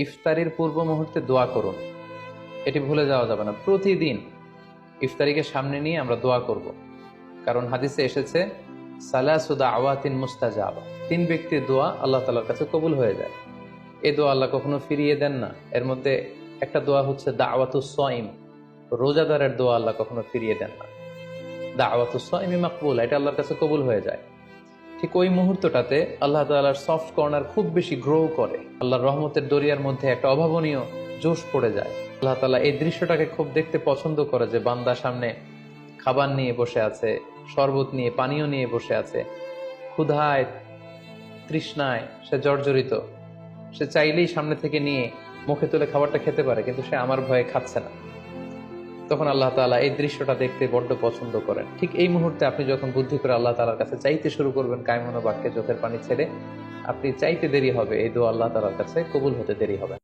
ইফতারির পূর্ব মুহূর্তে দোয়া করুন, এটি ভুলে যাওয়া যাবে না। প্রতিদিন ইফতারিকে সামনে নিয়ে আমরা দোয়া করব, কারণ হাদিসে এসেছে সালাসু দাওয়াতিন মুস্তাজাবা, 3 ব্যক্তির দোয়া আল্লাহ তাআলার কাছে কবুল হয়ে যায়। এই দোয়া আল্লাহ কখনো ফিরিয়ে দেন না। এর মধ্যে একটা দোয়া হচ্ছে দাওয়াতুস সাইম, রোজাদারের দোয়া আল্লাহ কখনো ফিরিয়ে দেন না। দাওয়াতুস সাইমি মাকবুল, এটা আল্লাহর কাছে কবুল হয়ে যায়। ঠিক ওই মুহূর্তটাতে আল্লাহ তাআলার সফট কর্নার খুব বেশি গ্রো করে, আল্লাহর রহমতের দরিয়ার মধ্যে একটা অভাবনীয় জোশ পড়ে যায়। আল্লাহ তাআলা এই দৃশ্যটাকে খুব দেখতে পছন্দ করে, যে বান্দা সামনে খাবার নিয়ে বসে আছে, শরবত নিয়ে, পানীয় নিয়ে বসে আছে, ক্ষুধায় তৃষ্ণায় সে জর্জরিত, সে চাইলেই সামনে থেকে নিয়ে মুখে তুলে খাবারটা খেতে পারে, কিন্তু সে আমার ভয়ে খাচ্ছে না। তখন আল্লাহ তাআলা এই দৃশ্যটা দেখতে বড্ড পছন্দ করেন। ঠিক এই মুহূর্তে আপনি যখন বুদ্ধি করে আল্লাহ তাআলার কাছে চাইতে শুরু করবেন, কায়মনো বাক্যে চোখের পানি ছেড়ে, আপনি চাইতে দেরি হবে, এই দোয়া আল্লাহ তাআলার কাছে কবুল হতে দেরি হবে।